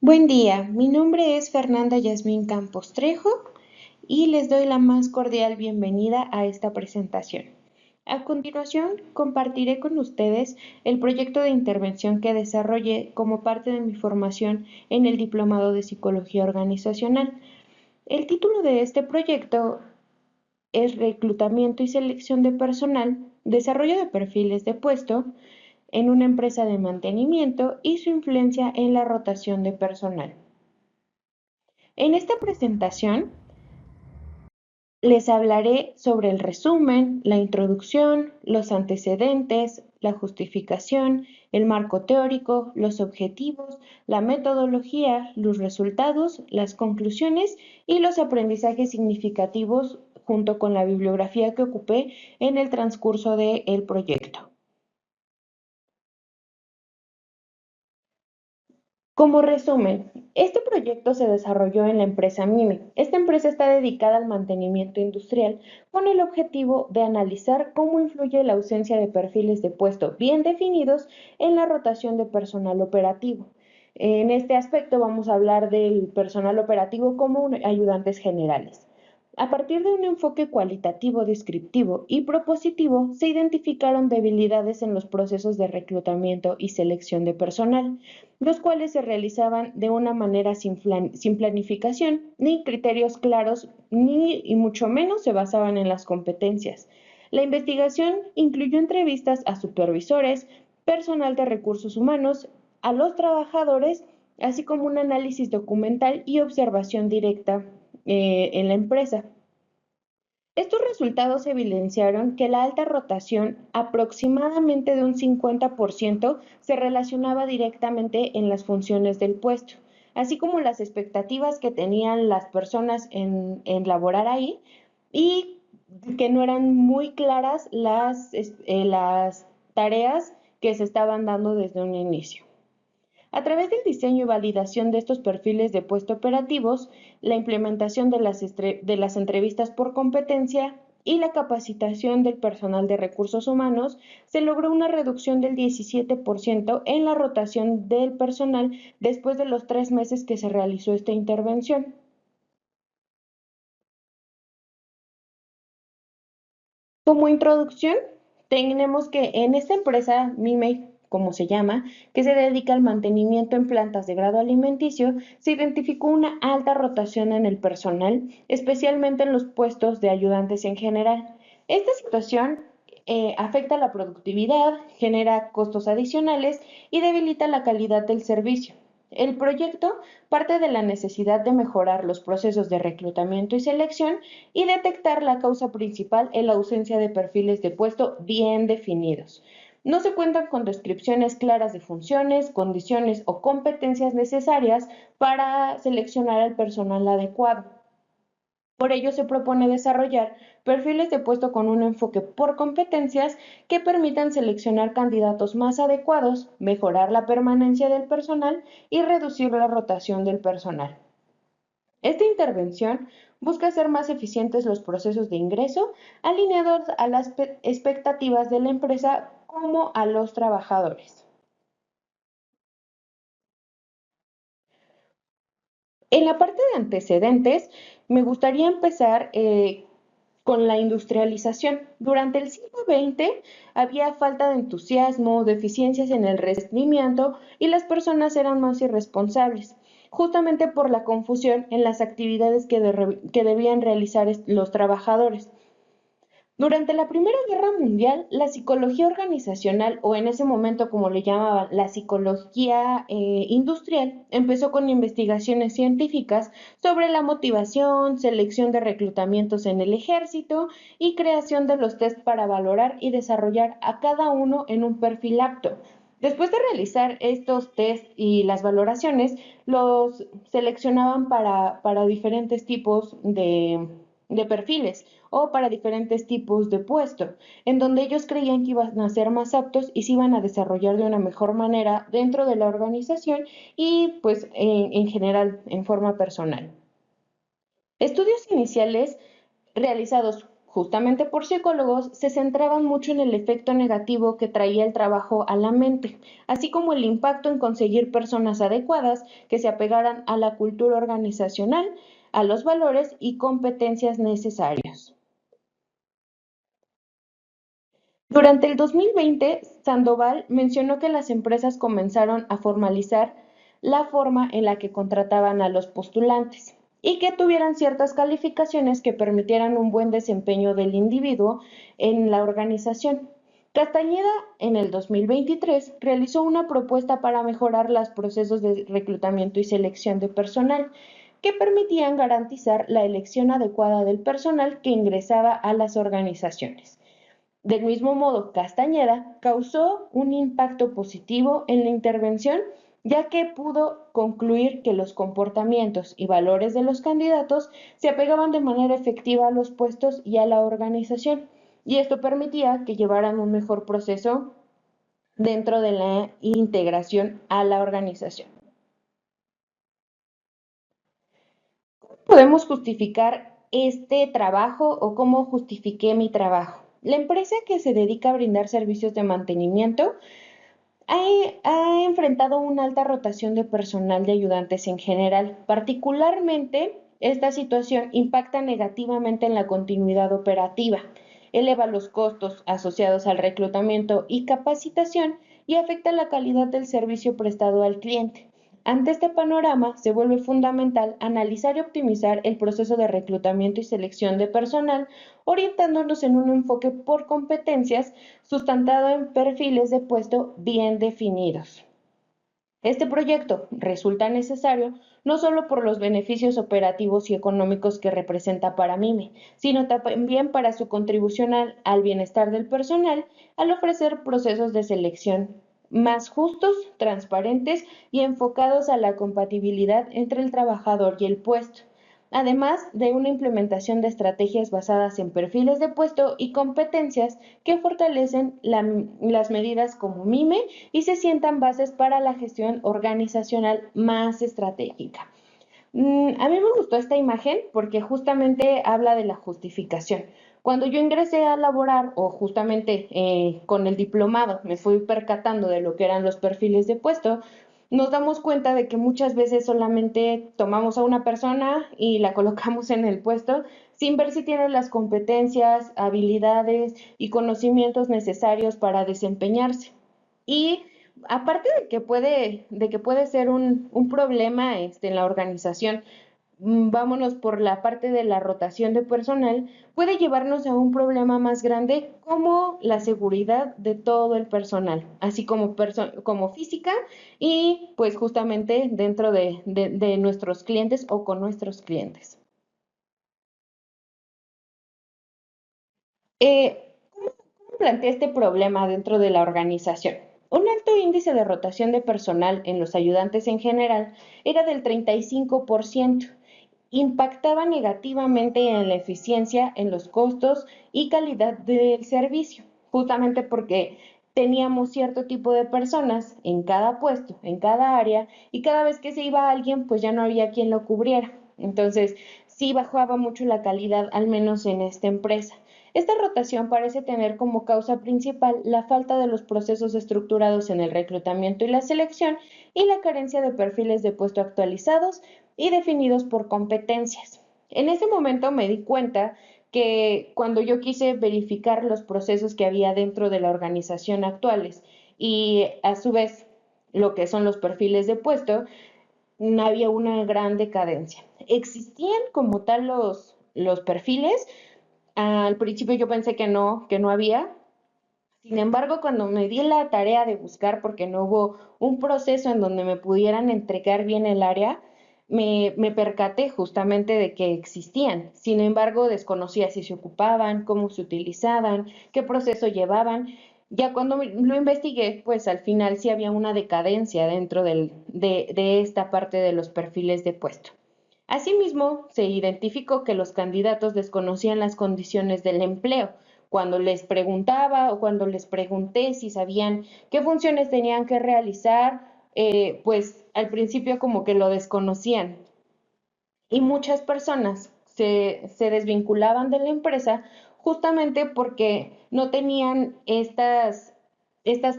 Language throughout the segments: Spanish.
Buen día, mi nombre es Fernanda Yasmín Campos Trejo y les doy la más cordial bienvenida a esta presentación. A continuación, compartiré con ustedes el proyecto de intervención que desarrollé como parte de mi formación en el Diplomado de Psicología Organizacional. El título de este proyecto es Reclutamiento y selección de personal, desarrollo de perfiles de puesto en una empresa de mantenimiento y su influencia en la rotación de personal. En esta presentación les hablaré sobre el resumen, la introducción, los antecedentes, la justificación, el marco teórico, los objetivos, la metodología, los resultados, las conclusiones y los aprendizajes significativos junto con la bibliografía que ocupé en el transcurso del proyecto. Como resumen, este proyecto se desarrolló en la empresa MIME. Esta empresa está dedicada al mantenimiento industrial con el objetivo de analizar cómo influye la ausencia de perfiles de puesto bien definidos en la rotación de personal operativo. En este aspecto vamos a hablar del personal operativo como ayudantes generales. A partir de un enfoque cualitativo, descriptivo y propositivo, se identificaron debilidades en los procesos de reclutamiento y selección de personal, los cuales se realizaban de una manera sin planificación, ni criterios claros, ni y mucho menos se basaban en las competencias. La investigación incluyó entrevistas a supervisores, personal de recursos humanos, a los trabajadores, así como un análisis documental y observación directa en la empresa. Estos resultados evidenciaron que la alta rotación, aproximadamente de un 50%, se relacionaba directamente en las funciones del puesto, así como las expectativas que tenían las personas en laborar ahí y que no eran muy claras las tareas que se estaban dando desde un inicio. A través del diseño y validación de estos perfiles de puesto operativos, la implementación de las entrevistas por competencia y la capacitación del personal de recursos humanos, se logró una reducción del 17% en la rotación del personal después de los 3 meses que se realizó esta intervención. Como introducción, tenemos que en esta empresa, MIME, como se llama, que se dedica al mantenimiento en plantas de grado alimenticio, se identificó una alta rotación en el personal, especialmente en los puestos de ayudantes en general. Esta situación afecta la productividad, genera costos adicionales y debilita la calidad del servicio. El proyecto parte de la necesidad de mejorar los procesos de reclutamiento y selección y detectar la causa principal en la ausencia de perfiles de puesto bien definidos. No se cuentan con descripciones claras de funciones, condiciones o competencias necesarias para seleccionar al personal adecuado. Por ello, se propone desarrollar perfiles de puesto con un enfoque por competencias que permitan seleccionar candidatos más adecuados, mejorar la permanencia del personal y reducir la rotación del personal. Esta intervención busca hacer más eficientes los procesos de ingreso, alineados a las expectativas de la empresa como a los trabajadores. En la parte de antecedentes, me gustaría empezar con la industrialización. Durante el siglo XX había falta de entusiasmo, deficiencias en el rendimiento y las personas eran más irresponsables, justamente por la confusión en las actividades que debían realizar los trabajadores. Durante la Primera Guerra Mundial, la psicología organizacional, o en ese momento como le llamaban, la psicología industrial, empezó con investigaciones científicas sobre la motivación, selección de reclutamientos en el ejército y creación de los test para valorar y desarrollar a cada uno en un perfil apto. Después de realizar estos test y las valoraciones, los seleccionaban para diferentes tipos de perfiles o para diferentes tipos de puesto, en donde ellos creían que iban a ser más aptos y se iban a desarrollar de una mejor manera dentro de la organización y pues en general en forma personal. Estudios iniciales realizados justamente por psicólogos, se centraban mucho en el efecto negativo que traía el trabajo a la mente, así como el impacto en conseguir personas adecuadas que se apegaran a la cultura organizacional, a los valores y competencias necesarios. Durante el 2020, Sandoval mencionó que las empresas comenzaron a formalizar la forma en la que contrataban a los postulantes y que tuvieran ciertas calificaciones que permitieran un buen desempeño del individuo en la organización. Castañeda, en el 2023, realizó una propuesta para mejorar los procesos de reclutamiento y selección de personal que permitían garantizar la elección adecuada del personal que ingresaba a las organizaciones. Del mismo modo, Castañeda causó un impacto positivo en la intervención, ya que pudo concluir que los comportamientos y valores de los candidatos se apegaban de manera efectiva a los puestos y a la organización, y esto permitía que llevaran un mejor proceso dentro de la integración a la organización. ¿Podemos justificar este trabajo o cómo justifiqué mi trabajo? La empresa que se dedica a brindar servicios de mantenimiento ha enfrentado una alta rotación de personal de ayudantes en general. Particularmente, esta situación impacta negativamente en la continuidad operativa, eleva los costos asociados al reclutamiento y capacitación y afecta la calidad del servicio prestado al cliente. Ante este panorama, se vuelve fundamental analizar y optimizar el proceso de reclutamiento y selección de personal, orientándonos en un enfoque por competencias sustentado en perfiles de puesto bien definidos. Este proyecto resulta necesario no solo por los beneficios operativos y económicos que representa para MIME, sino también para su contribución al bienestar del personal al ofrecer procesos de selección más justos, transparentes y enfocados a la compatibilidad entre el trabajador y el puesto, además de una implementación de estrategias basadas en perfiles de puesto y competencias que fortalecen las medidas como MIME y se sientan bases para la gestión organizacional más estratégica. A mí me gustó esta imagen porque justamente habla de la justificación. Cuando yo ingresé a laborar o justamente con el diplomado me fui percatando de lo que eran los perfiles de puesto, nos damos cuenta de que muchas veces solamente tomamos a una persona y la colocamos en el puesto sin ver si tiene las competencias, habilidades y conocimientos necesarios para desempeñarse. Y aparte de que puede ser un problema en la organización, vámonos por la parte de la rotación de personal, puede llevarnos a un problema más grande como la seguridad de todo el personal, así como física y pues justamente dentro de nuestros clientes o con nuestros clientes. ¿Cómo plantea este problema dentro de la organización? Un alto índice de rotación de personal en los ayudantes en general era del 35%. Impactaba negativamente en la eficiencia, en los costos y calidad del servicio, justamente porque teníamos cierto tipo de personas en cada puesto, en cada área, y cada vez que se iba alguien, pues ya no había quien lo cubriera. Entonces, sí bajaba mucho la calidad, al menos en esta empresa. Esta rotación parece tener como causa principal la falta de los procesos estructurados en el reclutamiento y la selección y la carencia de perfiles de puesto actualizados y definidos por competencias. En ese momento me di cuenta que cuando yo quise verificar los procesos que había dentro de la organización actuales y a su vez lo que son los perfiles de puesto, había una gran decadencia. Existían como tal los perfiles. Al principio yo pensé que no había. Sin embargo, cuando me di la tarea de buscar, porque no hubo un proceso en donde me pudieran entregar bien el área, me percaté justamente de que existían. Sin embargo, desconocía si se ocupaban, cómo se utilizaban, qué proceso llevaban. Ya cuando lo investigué, pues al final sí había una decadencia dentro de esta parte de los perfiles de puesto. Asimismo, se identificó que los candidatos desconocían las condiciones del empleo. Cuando les preguntaba o cuando les pregunté si sabían qué funciones tenían que realizar, pues al principio como que lo desconocían y muchas personas se desvinculaban de la empresa justamente porque no tenían estas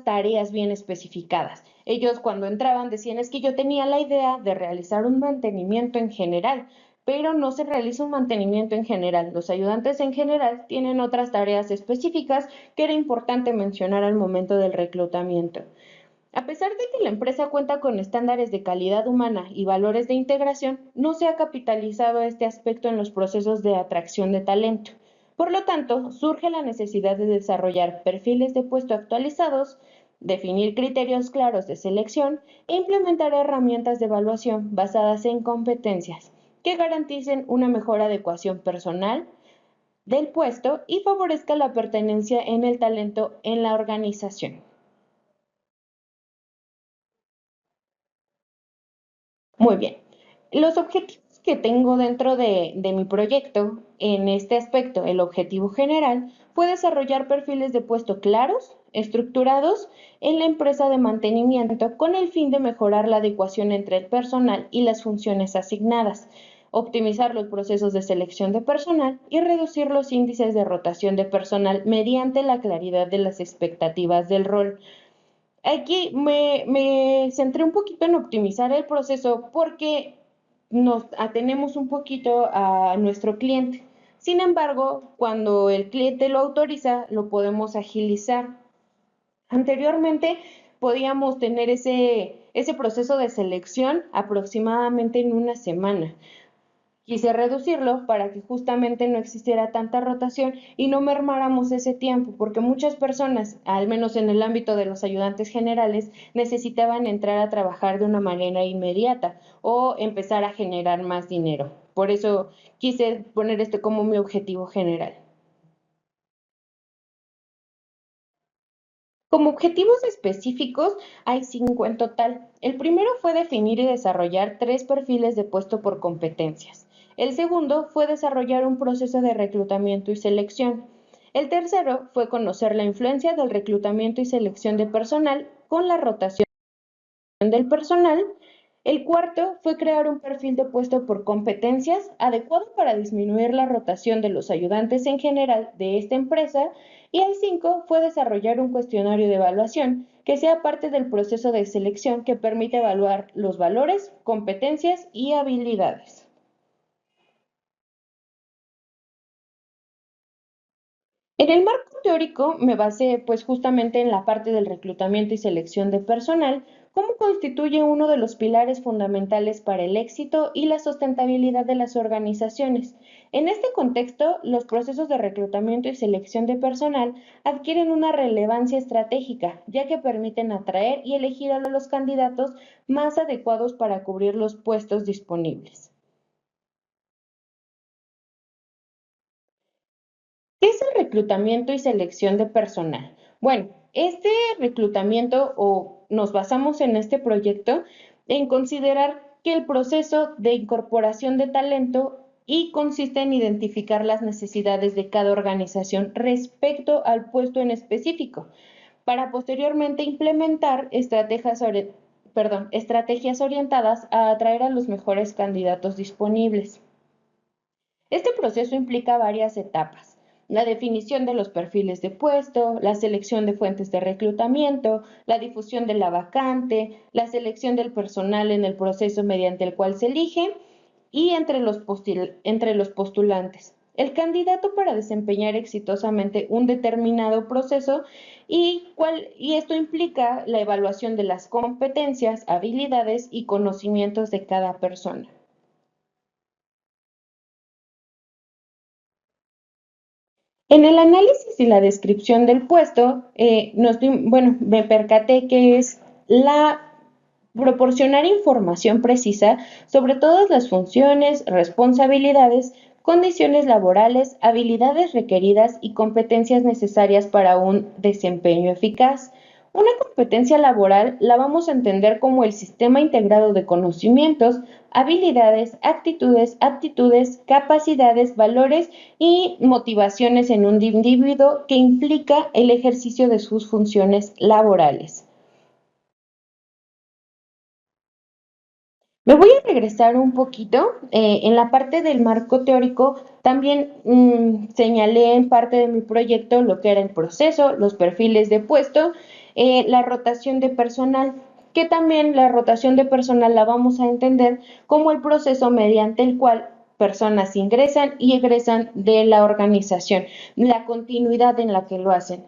tareas bien especificadas. Ellos cuando entraban decían, es que yo tenía la idea de realizar un mantenimiento en general, pero no se realiza un mantenimiento en general. Los ayudantes en general tienen otras tareas específicas que era importante mencionar al momento del reclutamiento. A pesar de que la empresa cuenta con estándares de calidad humana y valores de integración, no se ha capitalizado este aspecto en los procesos de atracción de talento. Por lo tanto, surge la necesidad de desarrollar perfiles de puesto actualizados, definir criterios claros de selección e implementar herramientas de evaluación basadas en competencias que garanticen una mejor adecuación personal del puesto y favorezca la pertenencia en el talento en la organización. Muy bien. Los objetivos que tengo dentro de mi proyecto, en este aspecto, el objetivo general, fue desarrollar perfiles de puesto claros, estructurados en la empresa de mantenimiento con el fin de mejorar la adecuación entre el personal y las funciones asignadas, optimizar los procesos de selección de personal y reducir los índices de rotación de personal mediante la claridad de las expectativas del rol. Aquí me centré un poquito en optimizar el proceso porque nos atenemos un poquito a nuestro cliente. Sin embargo, cuando el cliente lo autoriza, lo podemos agilizar. Anteriormente podíamos tener ese proceso de selección aproximadamente en una semana. Quise reducirlo para que justamente no existiera tanta rotación y no mermáramos ese tiempo, porque muchas personas, al menos en el ámbito de los ayudantes generales, necesitaban entrar a trabajar de una manera inmediata o empezar a generar más dinero. Por eso quise poner este como mi objetivo general. Como objetivos específicos hay 5 en total. El primero fue definir y desarrollar 3 perfiles de puesto por competencias. El segundo fue desarrollar un proceso de reclutamiento y selección. El tercero fue conocer la influencia del reclutamiento y selección de personal con la rotación del personal. El cuarto fue crear un perfil de puesto por competencias adecuado para disminuir la rotación de los ayudantes en general de esta empresa. Y el cinco fue desarrollar un cuestionario de evaluación que sea parte del proceso de selección que permite evaluar los valores, competencias y habilidades. En el marco teórico me basé pues justamente en la parte del reclutamiento y selección de personal, cómo constituye uno de los pilares fundamentales para el éxito y la sustentabilidad de las organizaciones. En este contexto, los procesos de reclutamiento y selección de personal adquieren una relevancia estratégica, ya que permiten atraer y elegir a los candidatos más adecuados para cubrir los puestos disponibles. ¿Qué es el reclutamiento y selección de personal? Bueno, este reclutamiento o nos basamos en este proyecto en considerar que el proceso de incorporación de talento y consiste en identificar las necesidades de cada organización respecto al puesto en específico, para posteriormente implementar estrategias orientadas a atraer a los mejores candidatos disponibles. Este proceso implica varias etapas: la definición de los perfiles de puesto, la selección de fuentes de reclutamiento, la difusión de la vacante, la selección del personal en el proceso mediante el cual se elige y entre los postulantes. El candidato para desempeñar exitosamente un determinado proceso y esto implica la evaluación de las competencias, habilidades y conocimientos de cada persona. En el análisis y la descripción del puesto, bueno, me percaté que es la proporcionar información precisa sobre todas las funciones, responsabilidades, condiciones laborales, habilidades requeridas y competencias necesarias para un desempeño eficaz. Una competencia laboral la vamos a entender como el sistema integrado de conocimientos, habilidades, actitudes, aptitudes, capacidades, valores y motivaciones en un individuo que implica el ejercicio de sus funciones laborales. Me voy a regresar un poquito. En la parte del marco teórico, también señalé en parte de mi proyecto lo que era el proceso, los perfiles de puesto, la rotación de personal, que también la rotación de personal la vamos a entender como el proceso mediante el cual personas ingresan y egresan de la organización, la continuidad en la que lo hacen.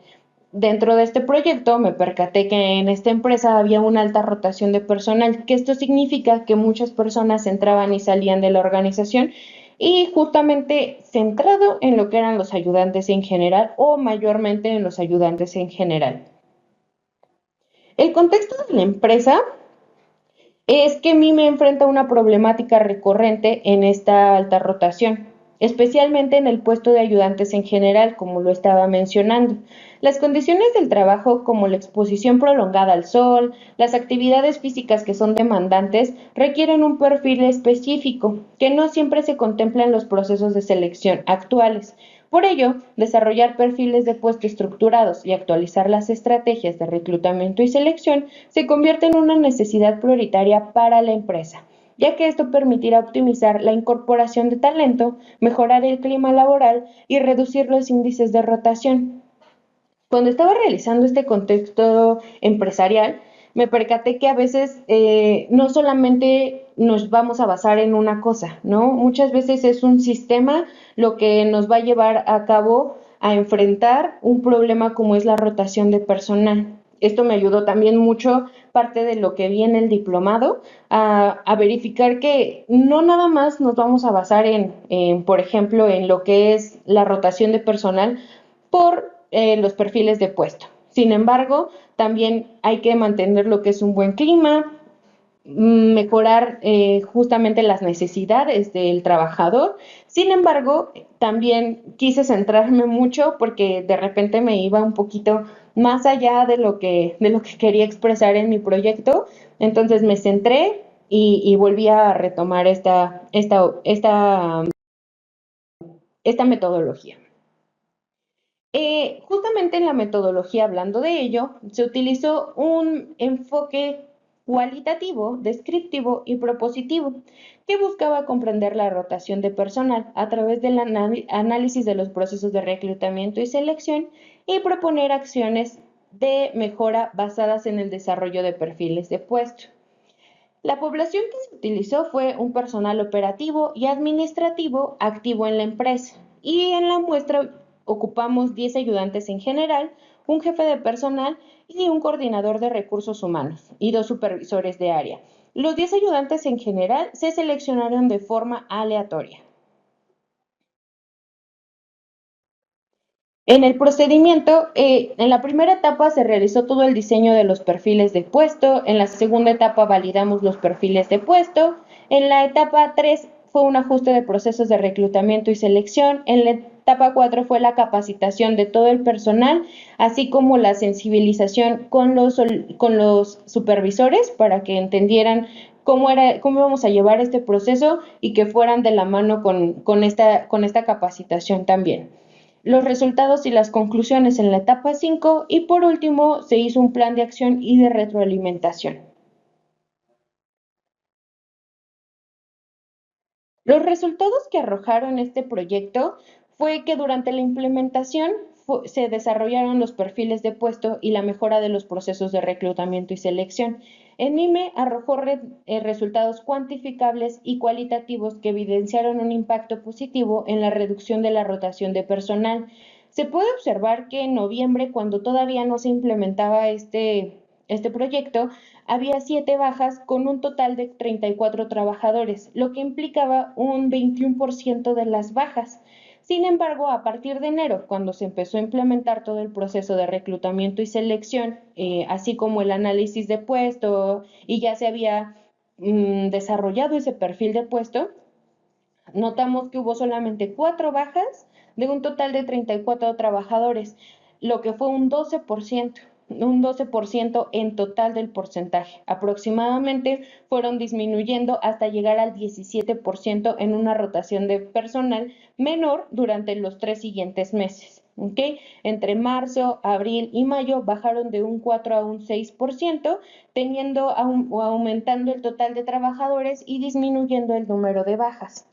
Dentro de este proyecto me percaté que en esta empresa había una alta rotación de personal, que esto significa que muchas personas entraban y salían de la organización y justamente centrado en lo que eran los ayudantes en general o mayormente en los ayudantes en general. El contexto de la empresa es que me enfrenta a una problemática recurrente en esta alta rotación, especialmente en el puesto de ayudantes en general, como lo estaba mencionando. Las condiciones del trabajo, como la exposición prolongada al sol, las actividades físicas que son demandantes, requieren un perfil específico que no siempre se contempla en los procesos de selección actuales. Por ello, desarrollar perfiles de puesto estructurados y actualizar las estrategias de reclutamiento y selección se convierte en una necesidad prioritaria para la empresa, ya que esto permitirá optimizar la incorporación de talento, mejorar el clima laboral y reducir los índices de rotación. Cuando estaba realizando este contexto empresarial, me percaté que a veces no solamente nos vamos a basar en una cosa, ¿no? Muchas veces es un sistema lo que nos va a llevar a cabo a enfrentar un problema como es la rotación de personal. Esto me ayudó también mucho, parte de lo que vi en el diplomado, a verificar que no nada más nos vamos a basar por ejemplo, en lo que es la rotación de personal por los perfiles de puesto. Sin embargo, también hay que mantener lo que es un buen clima, mejorar justamente las necesidades del trabajador. Sin embargo, también quise centrarme mucho porque de repente me iba un poquito más allá de lo que quería expresar en mi proyecto. Entonces me centré y volví a retomar esta metodología. Justamente en la metodología, hablando de ello, se utilizó un enfoque cualitativo, descriptivo y propositivo que buscaba comprender la rotación de personal a través del análisis de los procesos de reclutamiento y selección y proponer acciones de mejora basadas en el desarrollo de perfiles de puesto. La población que se utilizó fue un personal operativo y administrativo activo en la empresa, y en la muestra ocupamos 10 ayudantes en general, un jefe de personal y un coordinador de recursos humanos y 2 supervisores de área. Los 10 ayudantes en general se seleccionaron de forma aleatoria. En el procedimiento, en la primera etapa se realizó todo el diseño de los perfiles de puesto, en la segunda etapa validamos los perfiles de puesto, en la etapa 3 fue un ajuste de procesos de reclutamiento y selección, en la etapa 4 fue la capacitación de todo el personal, así como la sensibilización con los supervisores para que entendieran cómo íbamos a llevar este proceso y que fueran de la mano con esta capacitación también, los resultados y las conclusiones en la etapa 5 y por último se hizo un plan de acción y de retroalimentación. Los resultados que arrojaron este proyecto fue que durante la implementación se desarrollaron los perfiles de puesto y la mejora de los procesos de reclutamiento y selección. En MIME arrojó resultados cuantificables y cualitativos que evidenciaron un impacto positivo en la reducción de la rotación de personal. Se puede observar que en noviembre, cuando todavía no se implementaba este proyecto, había 7 bajas con un total de 34 trabajadores, lo que implicaba un 21% de las bajas. Sin embargo, a partir de enero, cuando se empezó a implementar todo el proceso de reclutamiento y selección, así como el análisis de puesto, y ya se había desarrollado ese perfil de puesto, notamos que hubo solamente 4 bajas de un total de 34 trabajadores, lo que fue un 12% en total del porcentaje. Aproximadamente fueron disminuyendo hasta llegar al 17% en una rotación de personal menor durante los 3 siguientes meses. ¿ok? Entre marzo, abril y mayo bajaron de un 4 a un 6%, teniendo o aumentando el total de trabajadores y disminuyendo el número de bajas.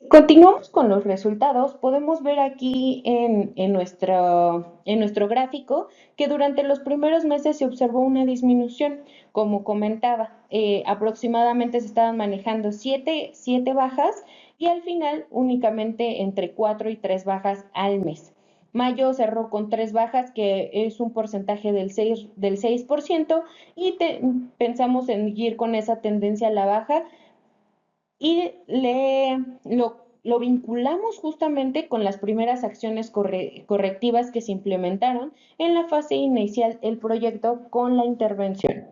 Continuamos con los resultados. Podemos ver aquí en nuestro gráfico que durante los primeros meses se observó una disminución. Como comentaba, aproximadamente se estaban manejando siete bajas y al final únicamente entre 4 y 3 bajas al mes. Mayo cerró con 3 bajas, que es un porcentaje del 6% y pensamos en ir con esa tendencia a la baja y lo vinculamos justamente con las primeras acciones correctivas que se implementaron en la fase inicial del proyecto con la intervención.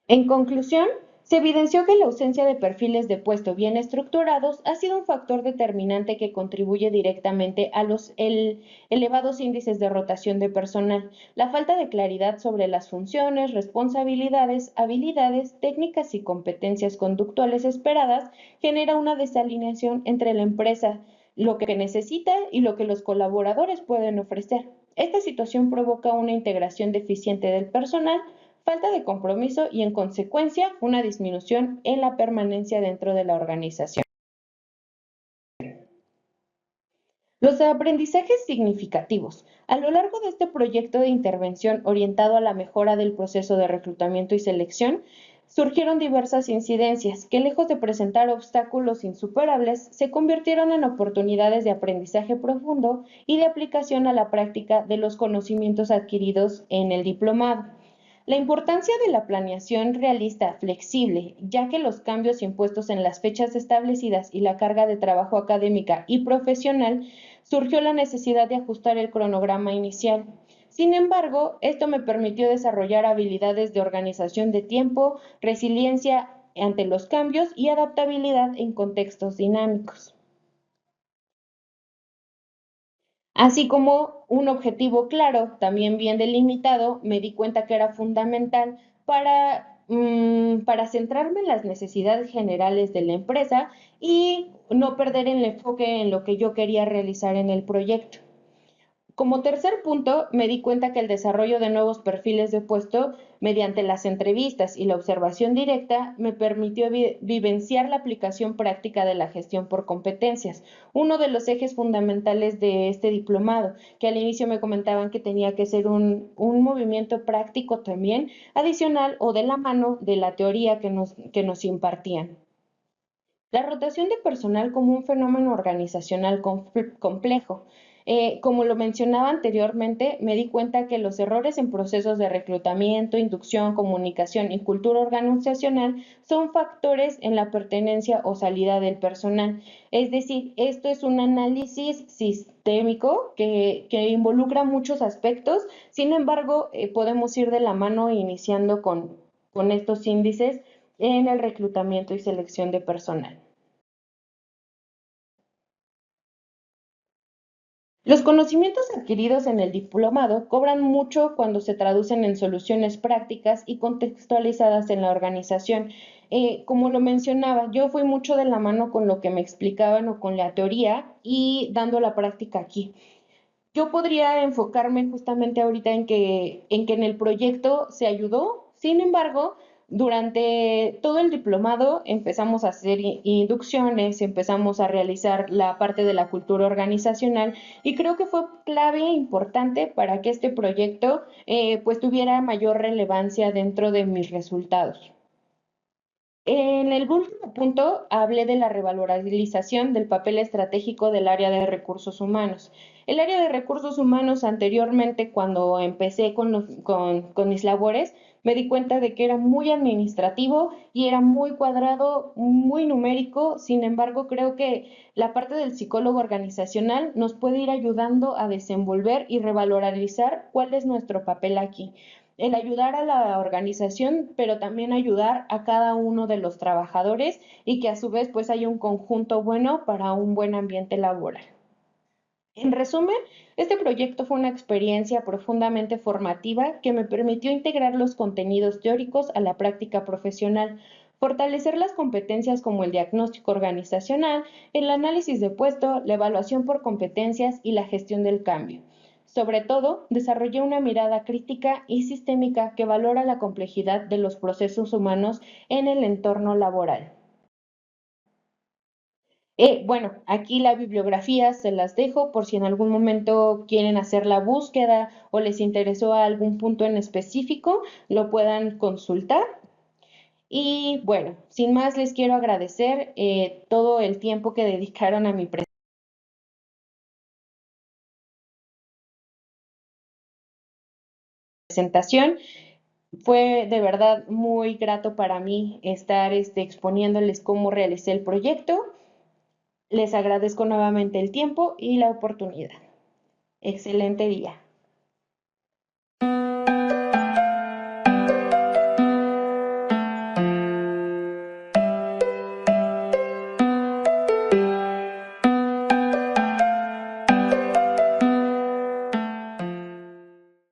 En conclusión, se evidenció que la ausencia de perfiles de puesto bien estructurados ha sido un factor determinante que contribuye directamente a los elevados índices de rotación de personal. La falta de claridad sobre las funciones, responsabilidades, habilidades, técnicas y competencias conductuales esperadas genera una desalineación entre la empresa, lo que necesita y lo que los colaboradores pueden ofrecer. Esta situación provoca una integración deficiente del personal, falta de compromiso y, en consecuencia, una disminución en la permanencia dentro de la organización. Los aprendizajes significativos. A lo largo de este proyecto de intervención orientado a la mejora del proceso de reclutamiento y selección, surgieron diversas incidencias que, lejos de presentar obstáculos insuperables, se convirtieron en oportunidades de aprendizaje profundo y de aplicación a la práctica de los conocimientos adquiridos en el diplomado. La importancia de la planeación realista, flexible, ya que los cambios impuestos en las fechas establecidas y la carga de trabajo académica y profesional, surgió la necesidad de ajustar el cronograma inicial. Sin embargo, esto me permitió desarrollar habilidades de organización de tiempo, resiliencia ante los cambios y adaptabilidad en contextos dinámicos. Así como un objetivo claro, también bien delimitado, me di cuenta que era fundamental para centrarme en las necesidades generales de la empresa y no perder el enfoque en lo que yo quería realizar en el proyecto. Como tercer punto, me di cuenta que el desarrollo de nuevos perfiles de puesto mediante las entrevistas y la observación directa me permitió vivenciar la aplicación práctica de la gestión por competencias, uno de los ejes fundamentales de este diplomado, que al inicio me comentaban que tenía que ser un movimiento práctico también, adicional o de la mano de la teoría que nos impartían. La rotación de personal como un fenómeno organizacional complejo. Como lo mencionaba anteriormente, me di cuenta que los errores en procesos de reclutamiento, inducción, comunicación y cultura organizacional son factores en la pertenencia o salida del personal. Es decir, esto es un análisis sistémico que involucra muchos aspectos. Sin embargo, podemos ir de la mano iniciando con estos índices en el reclutamiento y selección de personal. Los conocimientos adquiridos en el diplomado cobran mucho cuando se traducen en soluciones prácticas y contextualizadas en la organización. Como lo mencionaba, yo fui mucho de la mano con lo que me explicaban o con la teoría y dando la práctica aquí. Yo podría enfocarme justamente ahorita en que en el proyecto se ayudó. Sin embargo, durante todo el diplomado empezamos a hacer inducciones, empezamos a realizar la parte de la cultura organizacional y creo que fue clave e importante para que este proyecto pues tuviera mayor relevancia dentro de mis resultados. En el último punto hablé de la revalorización del papel estratégico del área de recursos humanos. El área de recursos humanos anteriormente, cuando empecé con mis labores, me di cuenta de que era muy administrativo y era muy cuadrado, muy numérico. Sin embargo, creo que la parte del psicólogo organizacional nos puede ir ayudando a desenvolver y revalorizar cuál es nuestro papel aquí, el ayudar a la organización, pero también ayudar a cada uno de los trabajadores y que a su vez pues haya un conjunto bueno para un buen ambiente laboral. En resumen, este proyecto fue una experiencia profundamente formativa que me permitió integrar los contenidos teóricos a la práctica profesional, fortalecer las competencias como el diagnóstico organizacional, el análisis de puesto, la evaluación por competencias y la gestión del cambio. Sobre todo, desarrollé una mirada crítica y sistémica que valora la complejidad de los procesos humanos en el entorno laboral. Bueno, aquí la bibliografía se las dejo por si en algún momento quieren hacer la búsqueda o les interesó algún punto en específico, lo puedan consultar. Y bueno, sin más les quiero agradecer todo el tiempo que dedicaron a mi presentación. Fue de verdad muy grato para mí estar exponiéndoles cómo realicé el proyecto. Les agradezco nuevamente el tiempo y la oportunidad. Excelente día.